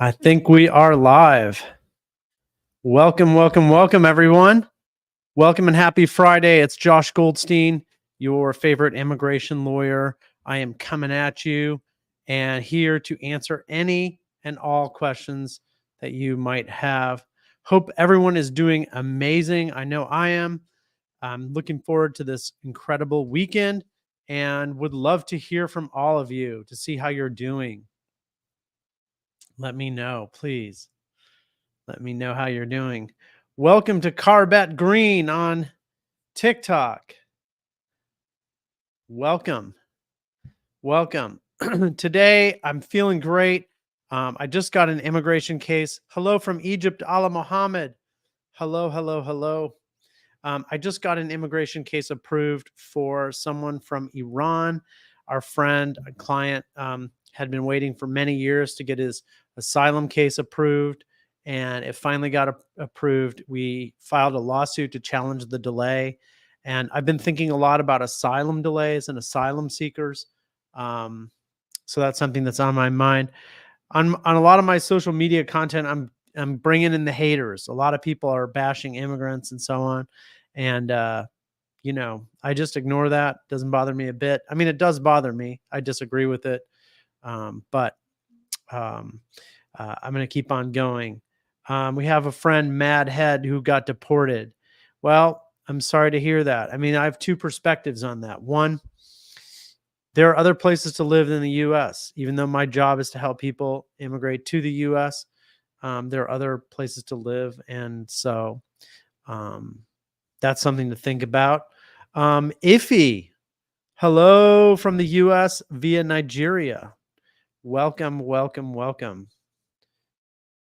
I think we are live. Welcome, everyone. Welcome and happy Friday. It's Josh Goldstein, your favorite immigration lawyer. I am coming at you and here to answer any and all questions that you might have. Hope everyone is doing amazing. I know I am. I'm looking forward to this incredible weekend and would love to hear from all of you to see how you're doing. Let me know, please. Let me know how you're doing. Welcome to Carbet Green on TikTok. Welcome. Today, I'm feeling great. I just got an immigration case. Hello from Egypt, Allah Mohammed. Hello. I just got an immigration case approved for someone from Iran. Our friend, a client, had been waiting for many years to get his asylum case approved, and it finally got approved. We filed a lawsuit to challenge the delay, and I've been thinking a lot about asylum delays and asylum seekers. So that's something that's on my mind. On a lot of my social media content, I'm bringing in the haters. A lot of people are bashing immigrants and so on. And, I just ignore that. Doesn't bother me a bit. I mean, it does bother me. I disagree with it. But I'm going to keep on going. We have a friend, Mad Head, who got deported. Well, I'm sorry to hear that. I mean, I have two perspectives on that. One, there are other places to live in the U.S. Even though my job is to help people immigrate to the U.S., there are other places to live. And so that's something to think about. Iffy, hello from the U.S. via Nigeria. Welcome.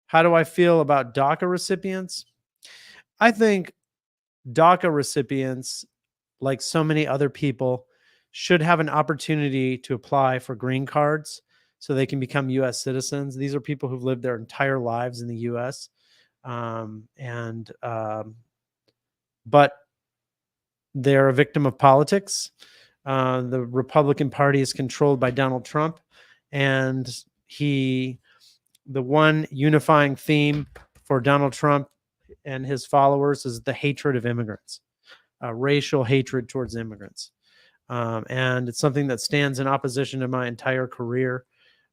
How do I feel about DACA recipients? I think DACA recipients, like so many other people, should have an opportunity to apply for green cards so they can become U.S. citizens. These are people who've lived their entire lives in the U.S. But they're a victim of politics. The Republican Party is controlled by Donald Trump, and the one unifying theme for Donald Trump and his followers is the hatred of immigrants, racial hatred towards immigrants. And it's something that stands in opposition to my entire career.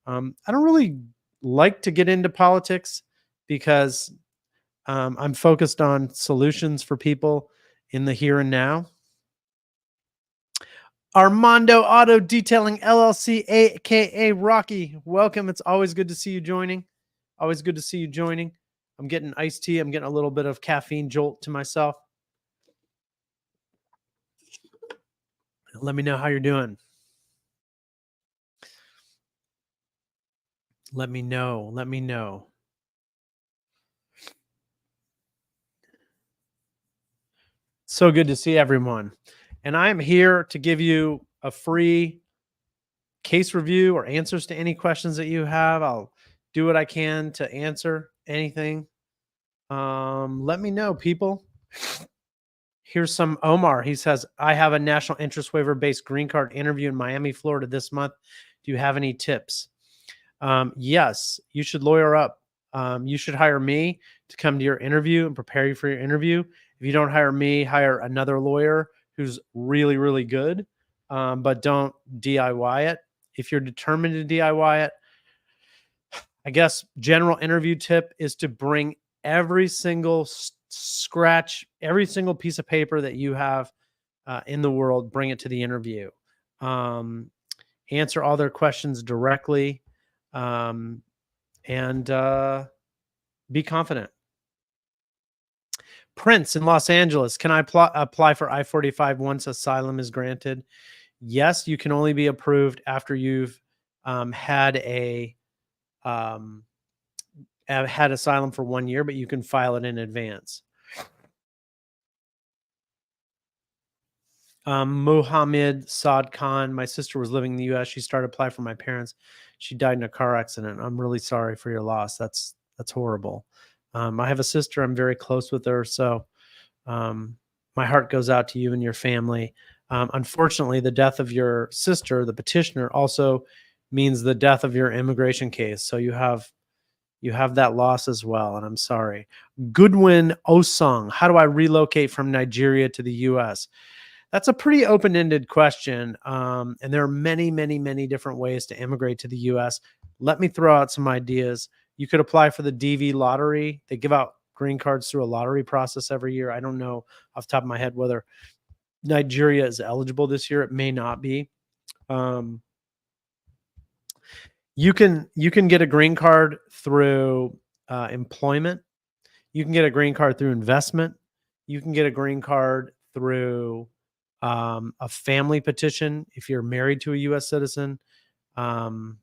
I don't really like to get into politics because I'm focused on solutions for people in the here and now. Armando Auto Detailing LLC, aka Rocky. Welcome. It's always good to see you joining. I'm getting iced tea. I'm getting a little bit of caffeine jolt to myself. Let me know how you're doing. Let me know. So good to see everyone. And I'm here to give you a free case review or answers to any questions that you have. I'll do what I can to answer anything. Let me know, people. Here's some Omar. He says, I have a national interest waiver based green card interview in Miami, Florida this month. Do you have any tips? Yes, you should lawyer up. You should hire me to come to your interview and prepare you for your interview. If you don't hire me, hire another lawyer who's really, really good, but don't DIY it. If you're determined to DIY it, I guess general interview tip is to bring every single scratch, every single piece of paper that you have in the world, bring it to the interview. Answer all their questions directly, and be confident. Prince in Los Angeles, can I apply for I-45 once asylum is granted? Yes, you can only be approved after you've had asylum for 1 year, but you can file it in advance. Mohammed Saad Khan, my sister was living in the U.S. She started applying for my parents. She died in a car accident. I'm really sorry for your loss. That's horrible. I have a sister. I'm very close with her. So my heart goes out to you and your family. Unfortunately, the death of your sister, the petitioner, also means the death of your immigration case. So you have You have that loss as well, and I'm sorry. Goodwin Osung, how do I relocate from Nigeria to the US? That's a pretty open-ended question, and there are many, many, many different ways to immigrate to the US. Let me throw out some ideas. You could apply for the DV lottery. They give out green cards through a lottery process every year. I don't know off the top of my head whether Nigeria is eligible this year. It may not be. Um, you can get a green card through employment. You can get a green card through investment. You can get a green card through a family petition if you're married to a U.S. citizen, um,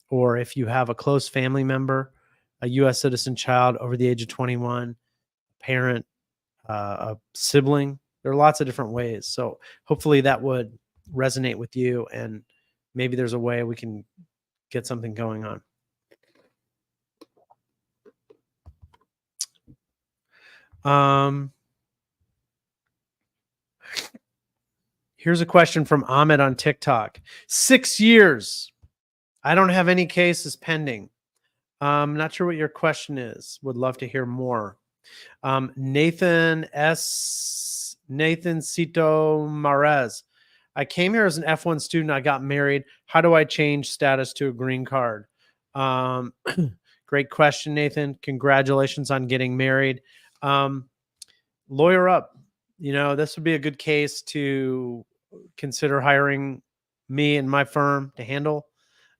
or if you have a close family member, a U.S. citizen child over the age of 21, parent, a sibling. There are lots of different ways. So hopefully that would resonate with you, and maybe there's a way we can get something going on. Here's a question from Ahmed on TikTok. 6 years. I don't have any cases pending. Not sure what your question is. Would love to hear more. Nathan Cito Marez. I came here as an F1 student. I got married. How do I change status to a green card? Great question, Nathan. Congratulations on getting married. Lawyer up. This would be a good case to consider hiring me and my firm to handle.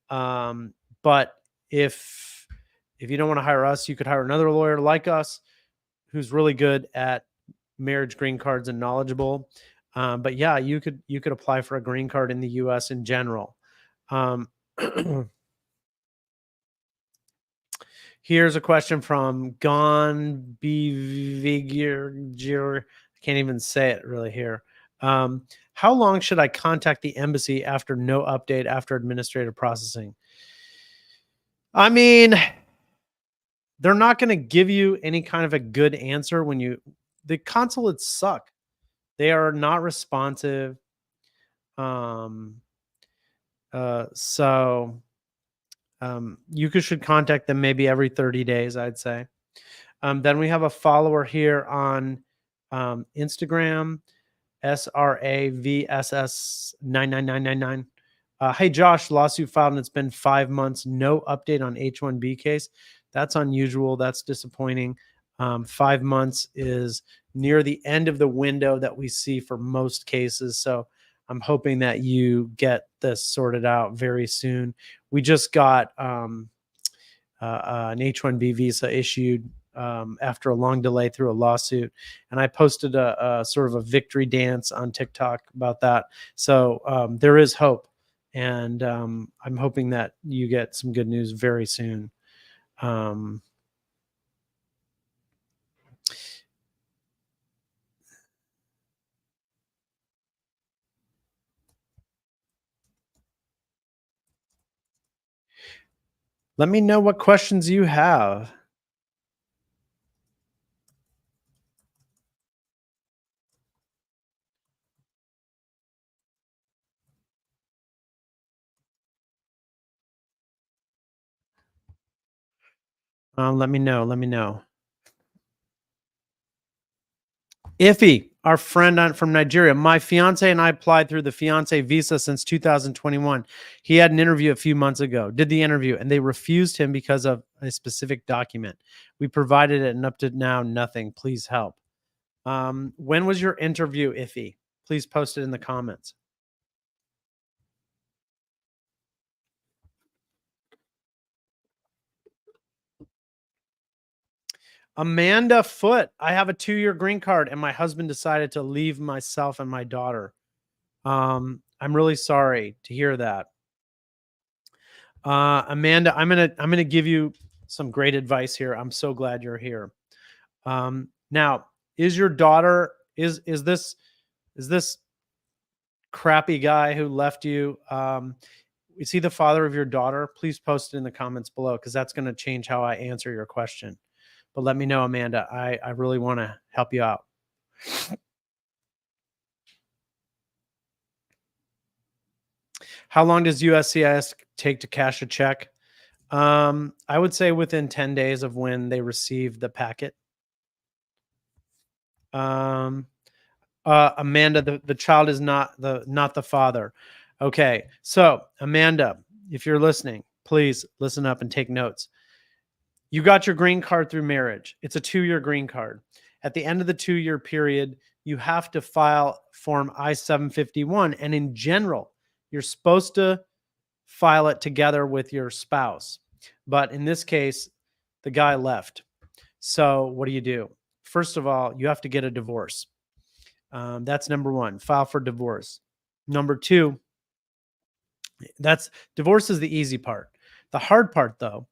But if you don't want to hire us, you could hire another lawyer like us who's really good at marriage green cards and knowledgeable. But yeah, you could apply for a green card in the US in general. Here's a question from Gon Bivigir. I can't even say it really here. How long should I contact the embassy after no update after administrative processing? I mean, they're not going to give you any kind of a good answer the consulates suck. They are not responsive. So you should contact them maybe every 30 days, I'd say. Then we have a follower here on Instagram, SRAVSS99999. Hey, Josh, lawsuit filed and it's been 5 months. No update on H-1B case. That's unusual. That's disappointing. 5 months is near the end of the window that we see for most cases. So I'm hoping that you get this sorted out very soon. We just got an H-1B visa issued after a long delay through a lawsuit. And I posted a sort of a victory dance on TikTok about that. So there is hope. And I'm hoping that you get some good news very soon. Let me know what questions you have. Let me know. Let me know. Iffy, our friend from Nigeria. My fiance and I applied through the fiance visa since 2021. He had an interview a few months ago, did the interview, and they refused him because of a specific document. We provided it, and up to now, nothing. Please help. When was your interview, Iffy? Please post it in the comments. Amanda Foote. I have a 2-year green card, and my husband decided to leave myself and my daughter. I'm really sorry to hear that. Amanda, I'm gonna give you some great advice here. I'm so glad you're here. Now, is your daughter is this crappy guy who left you? Is he the father of your daughter? Please post it in the comments below because that's going to change how I answer your question. But let me know, Amanda. I really want to help you out. How long does USCIS take to cash a check? I would say within 10 days of when they received the packet. Um, Amanda, the child is not the father. Okay, so Amanda, if you're listening, please listen up and take notes. You got your green card through marriage. It's a 2-year green card. At the end of the 2-year period, you have to file Form I-751. And in general, you're supposed to file it together with your spouse. But in this case, the guy left. So what do? First of all, you have to get a divorce. That's number one. File for divorce. Number two, that's divorce is the easy part. The hard part, though,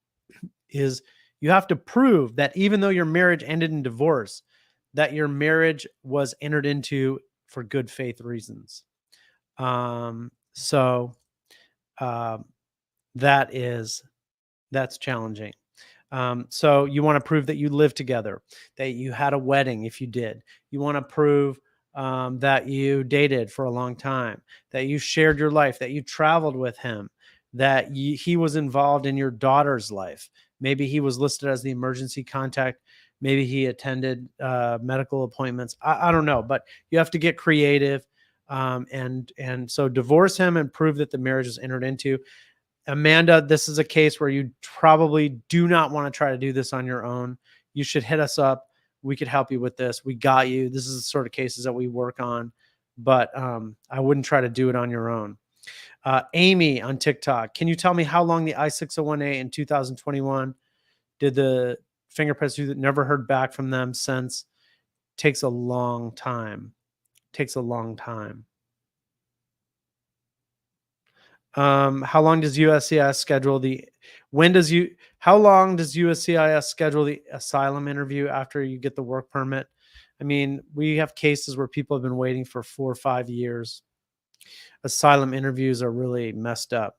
is you have to prove that even though your marriage ended in divorce, that your marriage was entered into for good faith reasons. So um, that is that's challenging. So you want to prove that you lived together, that you had a wedding if you did. You want to prove that you dated for a long time, that you shared your life, that you traveled with him, that he was involved in your daughter's life. Maybe he was listed as the emergency contact. Maybe he attended medical appointments. I don't know, but you have to get creative. And so divorce him and prove that the marriage is entered into. Amanda, this is a case where you probably do not want to try to do this on your own. You should hit us up. We could help you with this. We got you. This is the sort of cases that we work on, but I wouldn't try to do it on your own. Amy on TikTok, can you tell me how long the I-601A in 2021 did the fingerprints do? That never heard back from them since. Takes a long time. Takes a long time. How long does USCIS schedule the how long does USCIS schedule the asylum interview after you get the work permit? I mean, we have cases where people have been waiting for 4 or 5 years. Asylum interviews are really messed up.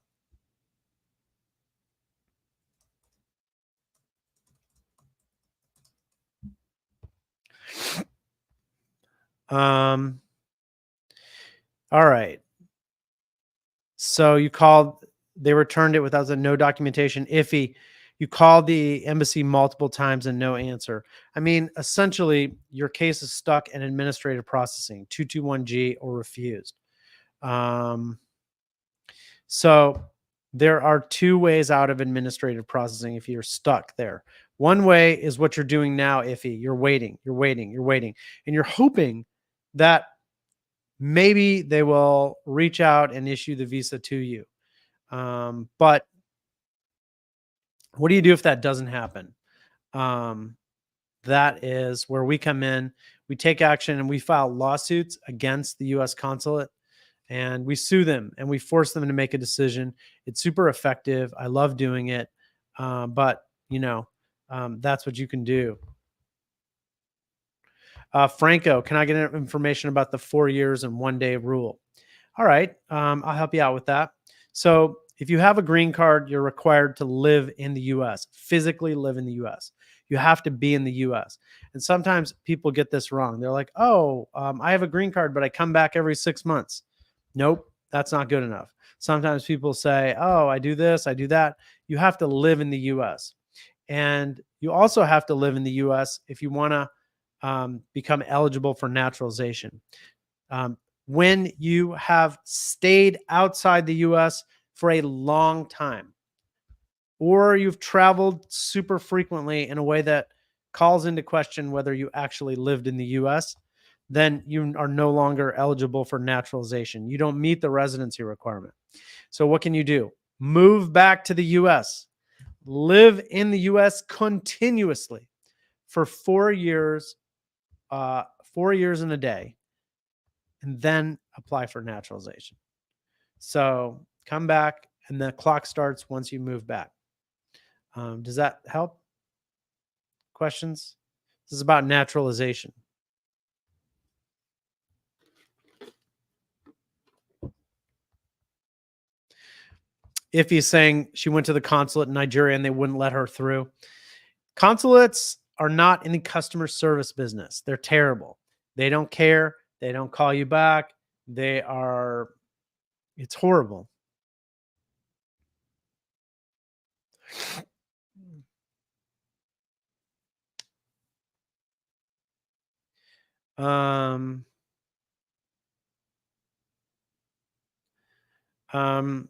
Um, all right. So they returned it without no documentation. Iffy. You called the embassy multiple times and no answer. I mean, essentially, your case is stuck in administrative processing, 221G or refused. Um, so there are two ways out of administrative processing if you're stuck there. One way is what you're doing now, Iffy. You're waiting, and you're hoping that maybe they will reach out and issue the visa to you. But what do you do if that doesn't happen? That is where we come in. We take action and we file lawsuits against the U.S. consulate, and we sue them and we force them to make a decision. It's super effective. I love doing it, but that's what you can do. Franco, can I get information about the 4 years and 1 day rule? All right, I'll help you out with that. So if you have a green card, you're required to live in the U.S., physically live in the U.S. You have to be in the U.S. And sometimes people get this wrong. They're like, oh, I have a green card, but I come back every 6 months. Nope, that's not good enough. Sometimes people say, oh, I do this, I do that. You have to live in the U.S. And you also have to live in the U.S. if you want to become eligible for naturalization. When you have stayed outside the US for a long time, or you've traveled super frequently in a way that calls into question whether you actually lived in the US, then you are no longer eligible for naturalization. You don't meet the residency requirement. So what can you do? Move back to the US, live in the US continuously for 4 years, 4 years and a day, and then apply for naturalization. So come back, and the clock starts once you move back. Does that help? Questions? This is about naturalization. If he's saying she went to the consulate in Nigeria and they wouldn't let her through. Consulates are not in the customer service business. They're terrible. They don't care. They don't call you back. It's horrible. Um, um,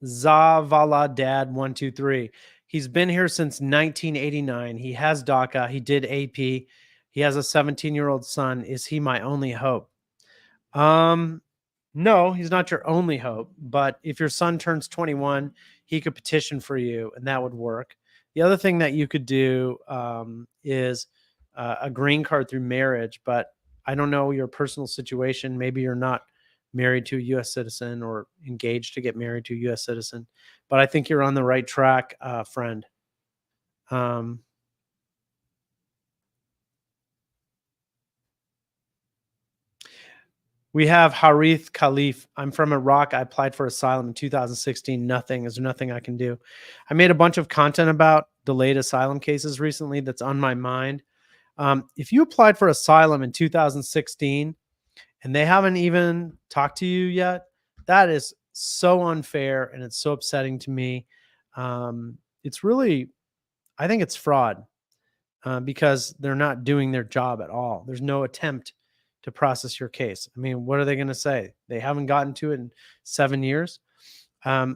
Zavala Dad 123. He's been here since 1989. He has DACA. He did AP. He has a 17-year-old son. Is he my only hope? Um, no, he's not your only hope. But if your son turns 21, he could petition for you, and that would work. The other thing that you could do is a green card through marriage. But I don't know your personal situation. Maybe you're not married to a U.S. citizen or engaged to get married to a U.S. citizen. But I think you're on the right track, friend. Um, We have Harith Khalif. I'm from Iraq. I applied for asylum in 2016. Nothing. Is there nothing I can do? I made a bunch of content about delayed asylum cases recently that's on my mind. If you applied for asylum in 2016 and they haven't even talked to you yet, that is so unfair and it's so upsetting to me. It's really, I think it's fraud because they're not doing their job at all. There's no attempt to process your case. I mean, what are they going to say? They haven't gotten to it in 7 years.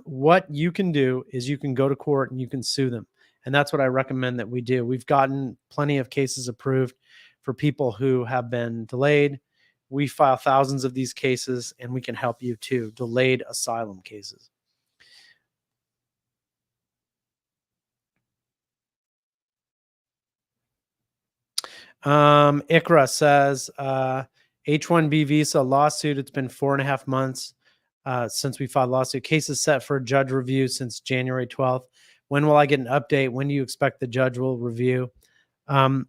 What you can do is you can go to court and you can sue them. And that's what I recommend that we do. We've gotten plenty of cases approved for people who have been delayed. We file thousands of these cases and we can help you too. Delayed asylum cases. Ikra says H-1B visa lawsuit. It's been 4.5 months since we filed lawsuit. Case is set for judge review since January 12th. When will I get an update? When do you expect the judge will review? Um,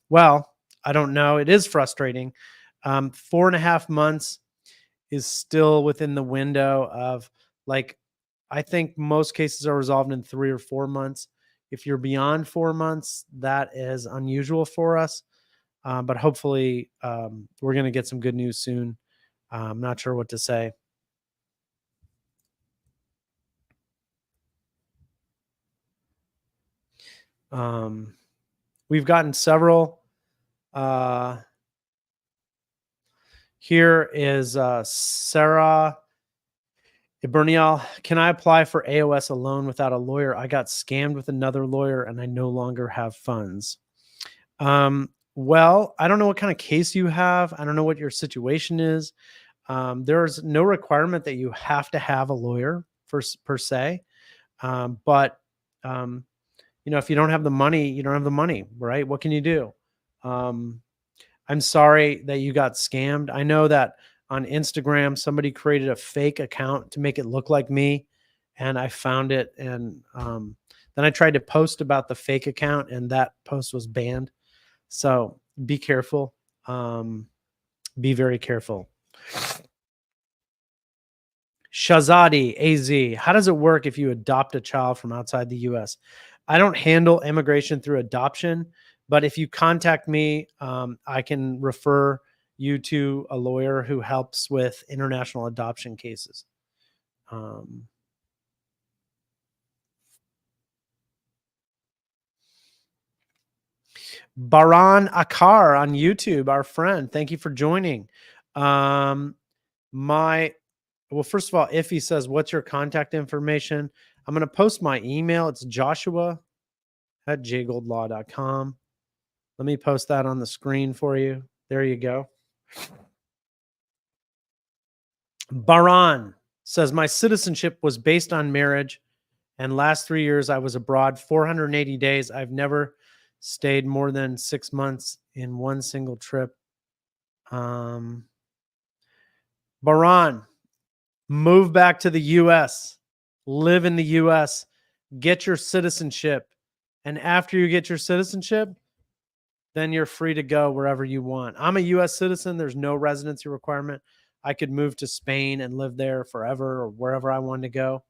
well, I don't know. It is frustrating. 4.5 months is still within the window of like, I think most cases are resolved in 3 or 4 months. If you're beyond 4 months, that is unusual for us. But hopefully, we're going to get some good news soon. I'm not sure what to say. Um, we've gotten several. Uh, Here is Sarah Ibernial. Can I apply for AOS alone without a lawyer? I got scammed with another lawyer and I no longer have funds. Well, I don't know what kind of case you have. I don't know what your situation is. There's no requirement that you have to have a lawyer per se. But if you don't have the money, you don't have the money, right? What can you do? Um, I'm sorry that you got scammed. I know that on Instagram, somebody created a fake account to make it look like me, and I found it. And then I tried to post about the fake account, and that post was banned. So be careful. Be very careful. Shazadi AZ, how does it work if you adopt a child from outside the US? I don't handle immigration through adoption, but if you contact me, I can refer you to a lawyer who helps with international adoption cases. Baran Akar on YouTube, our friend, thank you for joining. Um, my Well, first of all, if he says, what's your contact information? I'm going to post my email. It's joshua@jgoldlaw.com. Let me post that on the screen for you. There you go. Baran says, my citizenship was based on marriage, and last 3 years I was abroad 480 days. I've never stayed more than 6 months in one single trip. Baran, move back to the US, live in the US, get your citizenship. And after you get your citizenship, then you're free to go wherever you want. I'm a US citizen. There's no residency requirement. I could move to Spain and live there forever or wherever I wanted to go.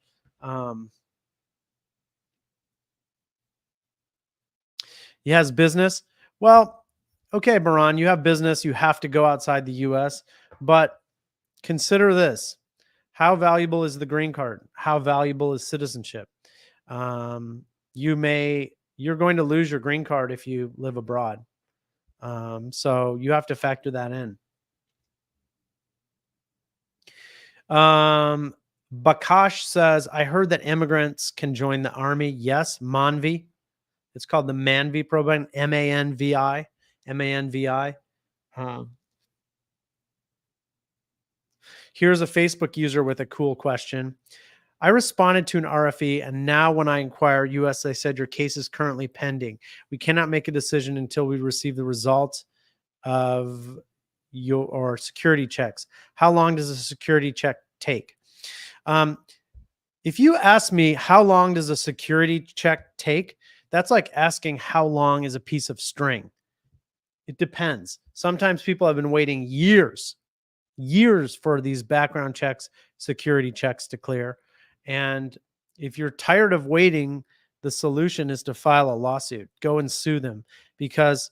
He has business. Well, okay, Baran, you have business. You have to go outside the US. But consider this. How valuable is the green card? How valuable is citizenship? You're going to lose your green card if you live abroad. So you have to factor that in. Um, Bakash says, I heard that immigrants can join the army. Yes, Manvi. It's called the Manvi program, MANVI. MANVI. Um, Here's a Facebook user with a cool question. I responded to an RFE, and now when I inquire US, they said your case is currently pending. We cannot make a decision until we receive the results of your security checks. How long does a security check take? Um, if you ask me how long does a security check take, that's like asking how long is a piece of string. It depends. Sometimes people have been waiting years for these background checks, security checks to clear. And if you're tired of waiting, the solution is to file a lawsuit. Go and sue them because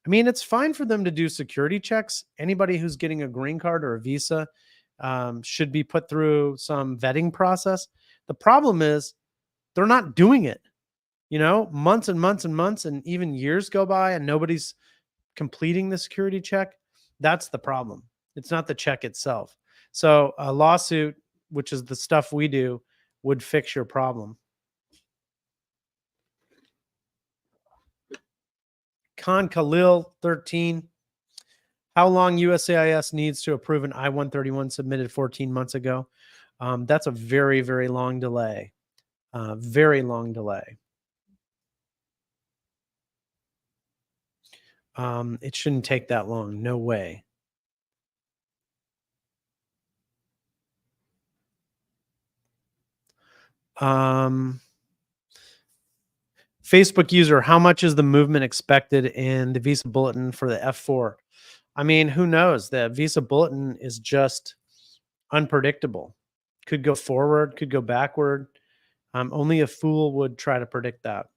I mean, it's fine for them to do security checks. Anybody who's getting a green card or a visa should be put through some vetting process. The problem is they're not doing it. Months and months and months and even years go by and nobody's completing the security check. That's the problem. It's not the check itself. So a lawsuit, which is the stuff we do, would fix your problem. Khan Khalil 13. How long USCIS needs to approve an I-131 submitted 14 months ago? That's a very, very long delay. Very long delay. It shouldn't take that long. No way. Facebook user, how much is the movement expected in the visa bulletin for the F4? I mean, who knows? The visa bulletin is just unpredictable. Could go forward, could go backward. Only a fool would try to predict that.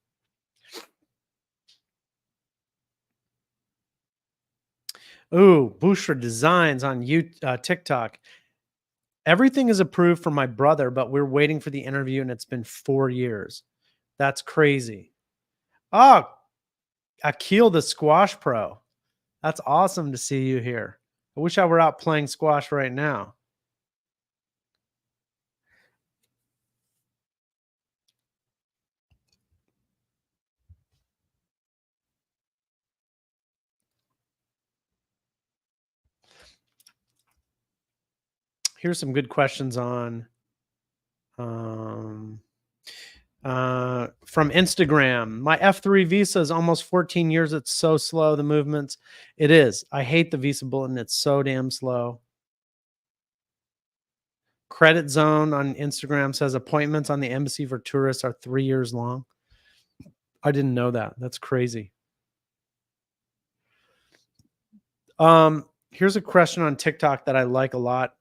Ooh, Bushra Designs on TikTok. Everything is approved for my brother, but we're waiting for the interview and it's been 4 years. That's crazy. Oh, Akil the squash pro. That's awesome to see you here. I wish I were out playing squash right now. Here's some good questions on from Instagram. My F3 visa is almost 14 years. It's so slow, the movements. It is. I hate the visa bulletin. It's so damn slow. Credit Zone on Instagram says appointments on the embassy for tourists are 3 years long. I didn't know that. That's crazy. Here's a question on TikTok that I like a lot.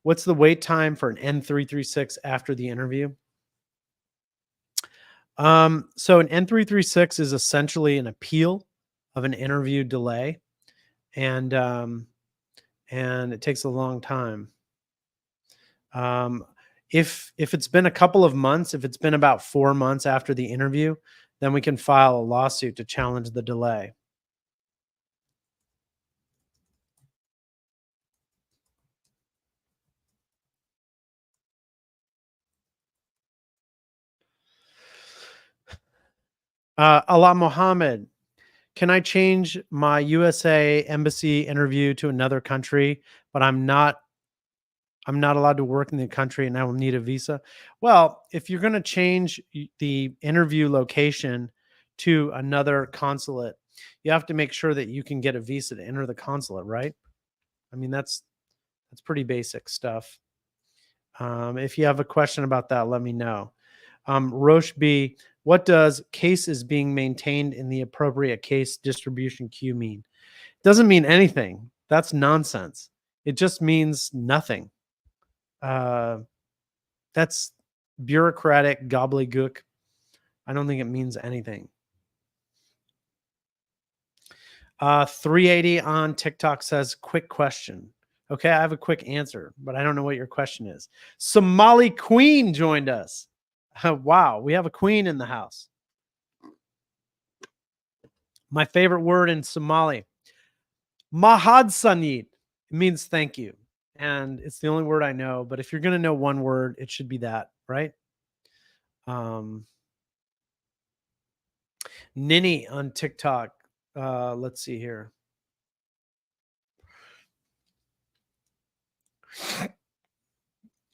What's the wait time for an N336 after the interview? So an N336 is essentially an appeal of an interview delay, and it takes a long time. If it's been a couple of months, if it's been about 4 months after the interview, then we can file a lawsuit to challenge the delay. Allah Mohammed, can I change my USA embassy interview to another country, but I'm not allowed to work in the country and I will need a visa? Well, if you're going to change the interview location to another consulate, you have to make sure that you can get a visa to enter the consulate, right? I mean, that's pretty basic stuff. If you have a question about that, let me know. Roche B, what does case is being maintained in the appropriate case distribution queue mean? Doesn't mean anything. That's nonsense. It just means nothing. That's bureaucratic gobbledygook. I don't think it means anything. 380 on TikTok says, quick question. Okay, I have a quick answer, but I don't know what your question is. Somali Queen joined us. Wow, we have a queen in the house. My favorite word in Somali, Mahad Sanid. It means thank you. And it's the only word I know. But if you're going to know one word, it should be that, right? Um, Ninny on TikTok. Let's see here.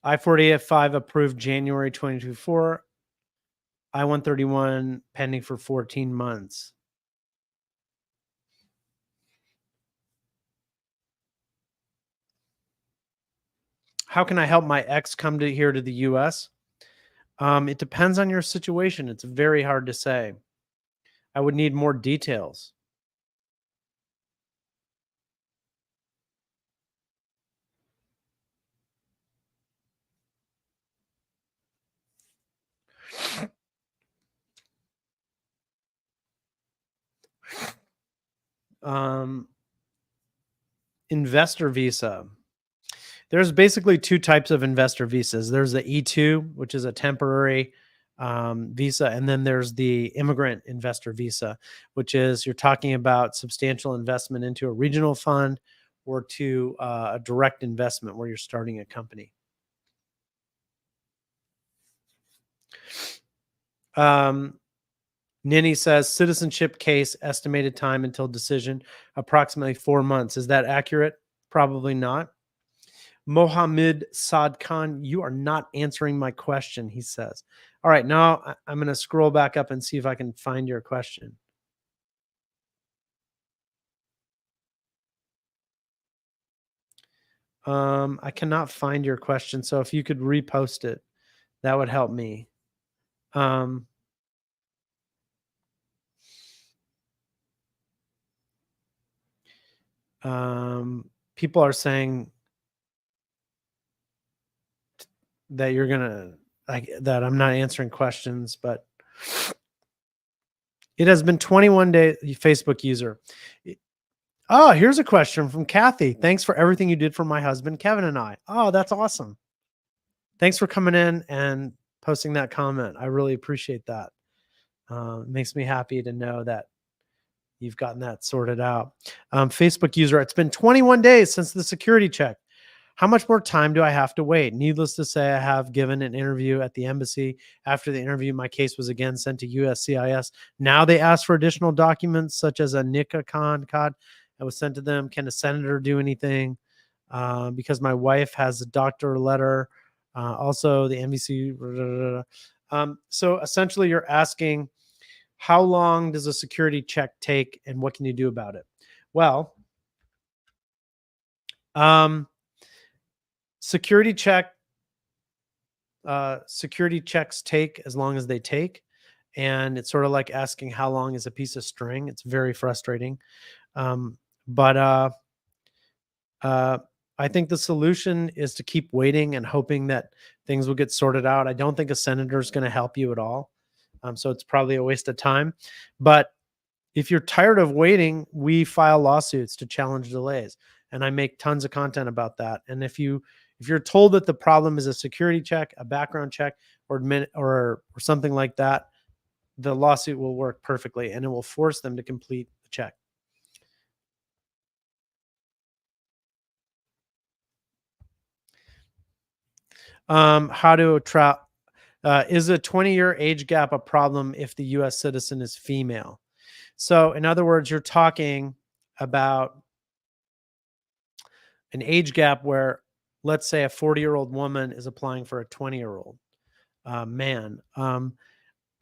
I-40F5 approved January 2024. I-131 pending for 14 months. How can I help my ex come to here to the US? It depends on your situation. It's very hard to say. I would need more details. Um, Investor visa. There's basically two types of investor visas. There's the E2, which is a temporary visa, and then there's the immigrant investor visa, which is you're talking about substantial investment into a regional fund or to a direct investment where you're starting a company. Nini says citizenship case estimated time until decision approximately 4 months. Is that accurate? Probably not. Mohammed Saad Khan, you are not answering my question, he says. All right, now I'm going to scroll back up and see if I can find your question. I cannot find your question, so if you could repost it, that would help me. Um, People are saying that you're gonna that I'm not answering questions, but it has been 21 days. Facebook user. Oh, here's a question from Kathy. Thanks for everything you did for my husband, Kevin, and I. Oh, that's awesome. Thanks for coming in and posting that comment. I really appreciate that. It makes me happy to know that you've gotten that sorted out. Facebook user, it's been 21 days since the security check. How much more time do I have to wait? Needless to say, I have given an interview at the embassy. After the interview, my case was again sent to USCIS. Now they ask for additional documents such as a NICA card that was sent to them. Can a senator do anything? Because my wife has a doctor letter. Also, the embassy. So essentially, you're asking how long does a security check take and what can you do about it? Well, um, security check security checks take as long as they take, and it's sort of like asking how long is a piece of string. It's very frustrating. Um, but I think the solution is to keep waiting and hoping that things will get sorted out. I don't think a senator is going to help you at all, so it's probably a waste of time. But if you're tired of waiting, we file lawsuits to challenge delays, and I make tons of content about that. And if you're told that the problem is a security check, a background check, or something like that, the lawsuit will work perfectly, and it will force them to complete the check. How to attract is a 20-year age gap a problem if the U.S. citizen is female? So, in other words, you're talking about an age gap where, let's say, a 40-year-old woman is applying for a 20-year-old man.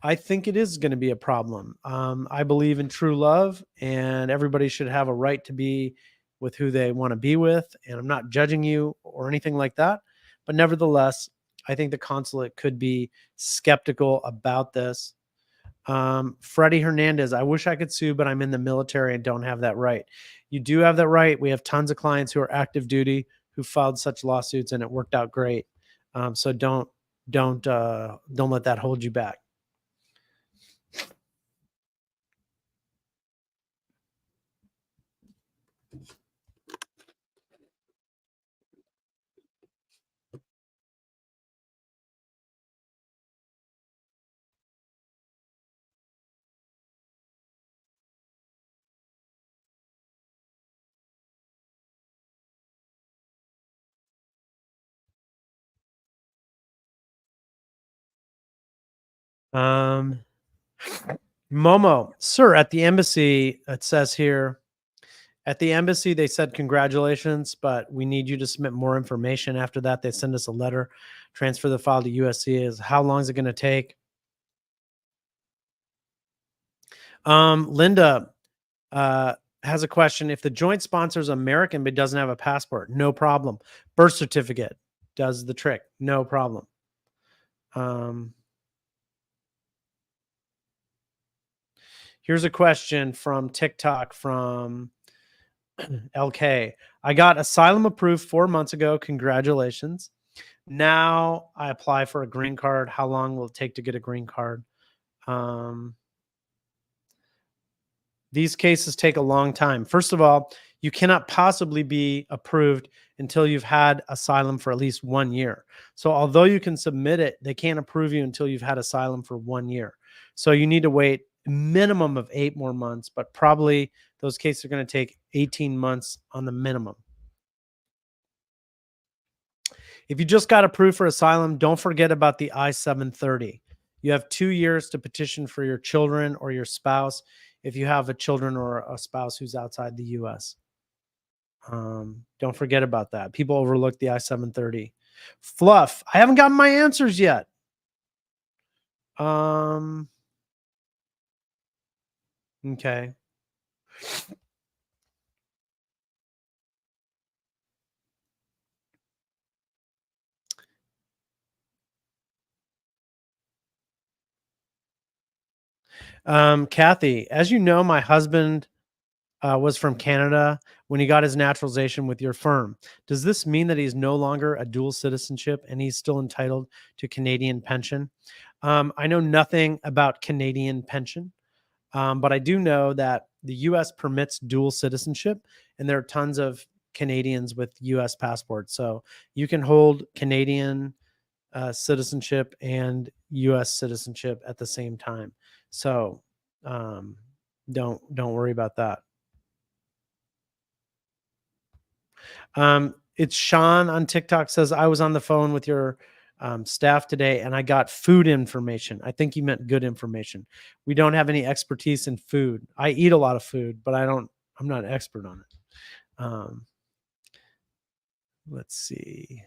I think it is going to be a problem. I believe in true love, and everybody should have a right to be with who they want to be with. And I'm not judging you or anything like that. But nevertheless, I think the consulate could be skeptical about this. Freddie Hernandez, I wish I could sue, but I'm in the military and don't have that right. You do have that right. We have tons of clients who are active duty who filed such lawsuits, and it worked out great. So don't let that hold you back. Um, Momo, sir, at the embassy, it says here, at the embassy, they said congratulations, but we need you to submit more information. After that, they send us a letter, transfer the file to USC. Is how long is it going to take? Linda uh, has a question. If the joint sponsor is American but doesn't have a passport, no problem. Birth certificate does the trick, no problem. Um, Here's a question from TikTok from LK. I got asylum approved 4 months ago. Congratulations. Now I apply for a green card. How long will it take to get a green card? Um, these cases take a long time. First of all, you cannot possibly be approved until you've had asylum for at least 1 year. So although you can submit it, they can't approve you until you've had asylum for 1 year. So you need to wait a minimum of 8 more months, but probably those cases are going to take 18 months on the minimum. If you just got approved for asylum, don't forget about the I-730. You have 2 years to petition for your children or your spouse if you have a children or a spouse who's outside the U.S. Don't forget about that. People overlook the I-730. Fluff, I haven't gotten my answers yet. Okay. Kathy, as you know, my husband was from Canada when he got his naturalization with your firm. Does this mean that he's no longer a dual citizenship and he's still entitled to Canadian pension? I know nothing about Canadian pension, but I do know that the U.S. permits dual citizenship, and there are tons of Canadians with U.S. passports. So you can hold Canadian citizenship and U.S. citizenship at the same time. So don't worry about that. It's Sean on TikTok says, I was on the phone with your staff today and I got food information. I think you meant good information. We don't have any expertise in food. I eat a lot of food, but I'm not an expert on it. Let's see.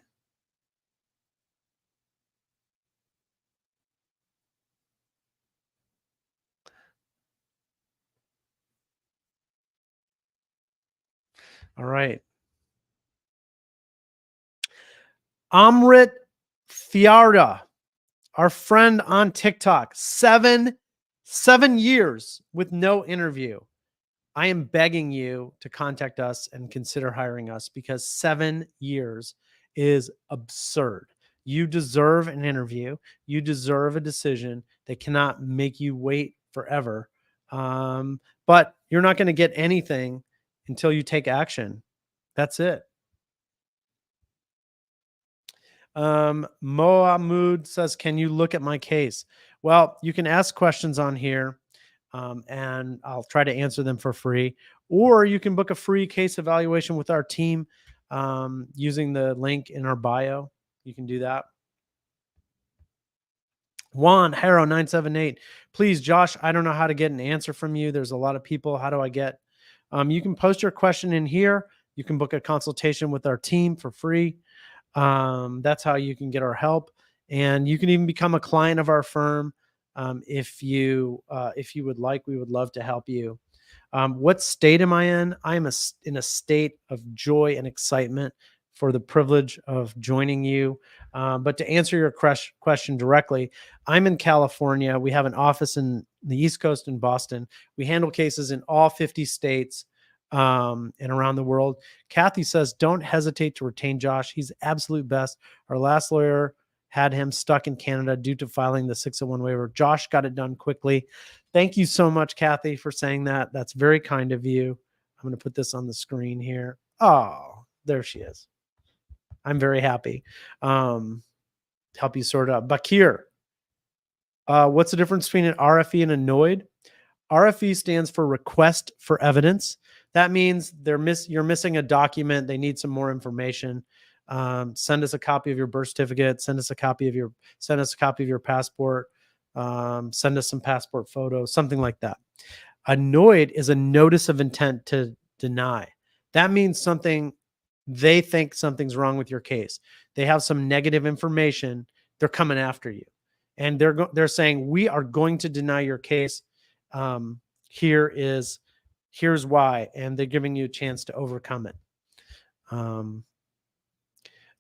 All right. Amrit Fiarda, our friend on TikTok, 7 years with no interview. I am begging you to contact us and consider hiring us because 7 years is absurd. You deserve an interview. You deserve a decision. They cannot make you wait forever. But you're not going to get anything until you take action. That's it. Mohamud says, can you look at my case? Well, you can ask questions on here. And I'll try to answer them for free. Or you can book a free case evaluation with our team using the link in our bio. You can do that. Juan Harrow 978. Please, Josh, I don't know how to get an answer from you. There's a lot of people. How do I get? You can post your question in here. You can book a consultation with our team for free. That's how you can get our help. And you can even become a client of our firm. If you would like, we would love to help you. What state am I in? I'm in a state of joy and excitement for the privilege of joining you. But to answer your question directly, I'm in California. We have an office in the East Coast in Boston. We handle cases in all 50 states and around the world. Kathy says, don't hesitate to retain Josh. He's absolute best. Our last lawyer had him stuck in Canada due to filing the 601 waiver. Josh got it done quickly. Thank you so much, Kathy, for saying that. That's very kind of you. I'm going to put this on the screen here. Oh, there she is. I'm very happy. Help you sort out. Bakir, what's the difference between an RFE and a NOID? RFE stands for request for evidence. That means you're missing a document. They need some more information. Send us a copy of your birth certificate. Send us a copy of your passport. Send us some passport photos, something like that. Annoyed is a notice of intent to deny. That means something, they think something's wrong with your case. They have some negative information. They're coming after you, and they're saying we are going to deny your case. Um, here's why, and they're giving you a chance to overcome it.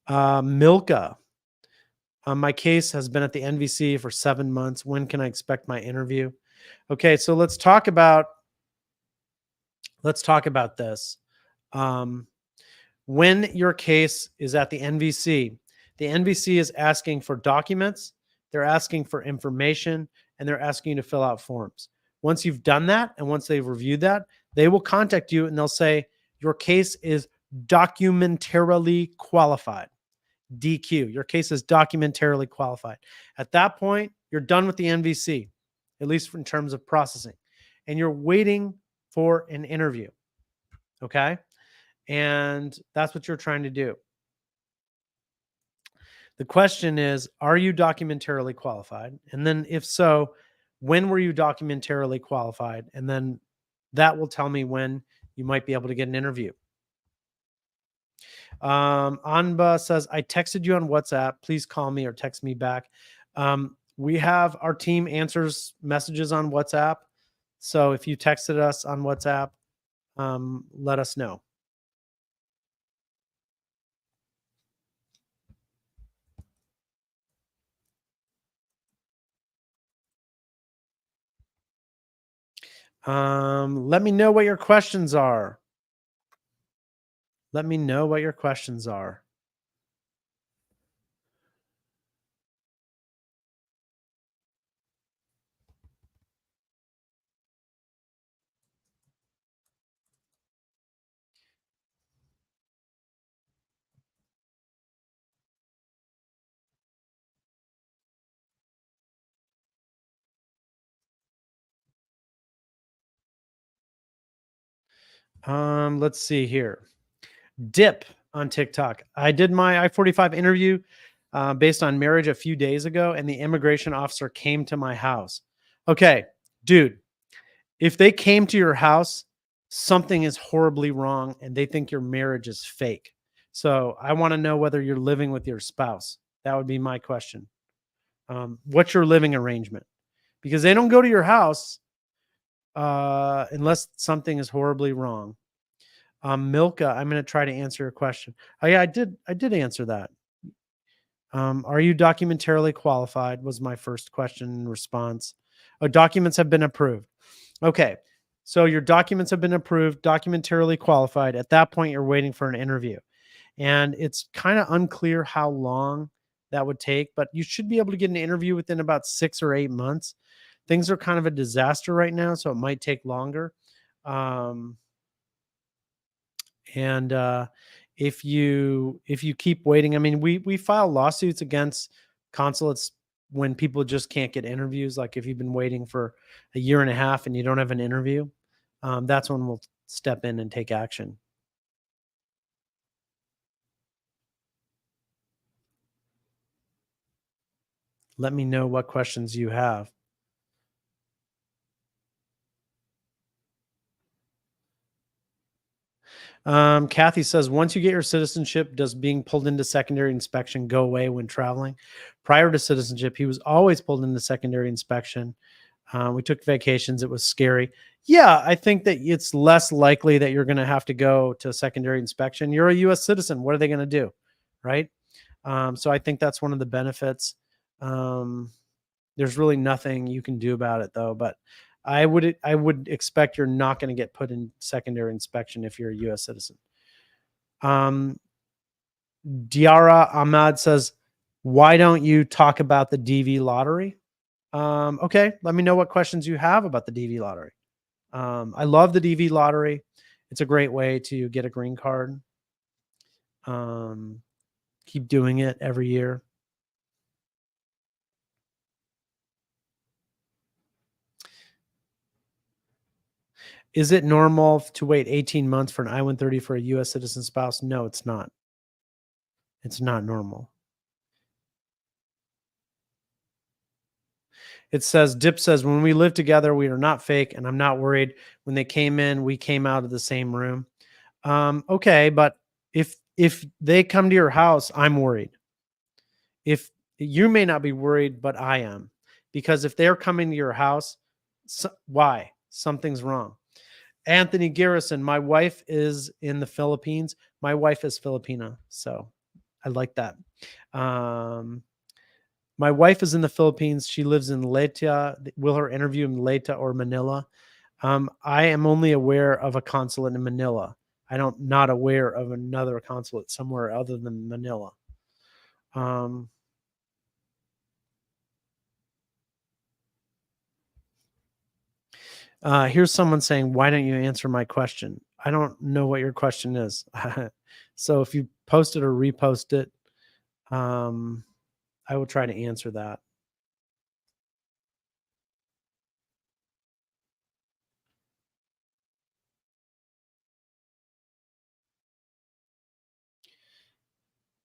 Milka, my case has been at the NVC for 7 months. When can I expect my interview? Okay, so let's talk about this. Um, when your case is at the NVC is asking for documents, they're asking for information, and they're asking you to fill out forms. Once you've done that, and once they've reviewed that, they will contact you and they'll say your case is documentarily qualified. DQ. Your case is documentarily qualified. At that point, you're done with the NVC, at least in terms of processing, and you're waiting for an interview. Okay. And that's what you're trying to do. The question is, are you documentarily qualified? And then if so, when were you documentarily qualified? And then that will tell me when you might be able to get an interview. Anba says, I texted you on WhatsApp. Please call me or text me back. We have our team answers messages on WhatsApp. So if you texted us on WhatsApp, let us know. Let me know what your questions are. Let me know what your questions are. Let's see here. Dip on TikTok. I did my I-45 interview based on marriage a few days ago, and the immigration officer came to my house. Okay, dude, if they came to your house, something is horribly wrong and they think your marriage is fake. So I want to know whether you're living with your spouse. That would be my question. What's your living arrangement? Because they don't go to your house unless something is horribly wrong. Milka, I'm going to try to answer your question. Oh yeah, I did answer that. Are you documentarily qualified? Was my first question and response. Oh, documents have been approved. Okay, so your documents have been approved, documentarily qualified. At that point, you're waiting for an interview, and it's kind of unclear how long that would take, but you should be able to get an interview within about 6 or 8 months. Things are kind of a disaster right now, so it might take longer. And if you keep waiting, I mean, we file lawsuits against consulates when people just can't get interviews. Like if you've been waiting for a year and a half and you don't have an interview, that's when we'll step in and take action. Let me know what questions you have. Kathy says, once you get your citizenship, does being pulled into secondary inspection go away when traveling? Prior to citizenship, he was always pulled into secondary inspection. We took vacations. It was scary. Yeah, I think that it's less likely that you're going to have to go to secondary inspection. You're a U.S. citizen. What are they going to do? Right. So I think that's one of the benefits. There's really nothing you can do about it, though. But I would expect you're not going to get put in secondary inspection if you're a U.S. citizen. Diara Ahmad says, why don't you talk about the DV lottery? Okay, let me know what questions you have about the DV lottery. I love the DV lottery. It's a great way to get a green card. Keep doing it every year. Is it normal to wait 18 months for an I-130 for a U.S. citizen spouse? No, it's not. It's not normal. It says, Dip says, when we live together, we are not fake, and I'm not worried. When they came in, we came out of the same room. Okay, but if they come to your house, I'm worried. If you may not be worried, but I am, because if they're coming to your house, why? Something's wrong. Anthony Garrison, my wife is in the Philippines. My wife is Filipina, so I like that. My wife is in the Philippines. She lives in Leyte. Will her interview in Leyte or Manila? I am only aware of a consulate in Manila. Not aware of another consulate somewhere other than Manila. Here's someone saying, why don't you answer my question? I don't know what your question is. So if you post it or repost it, I will try to answer that.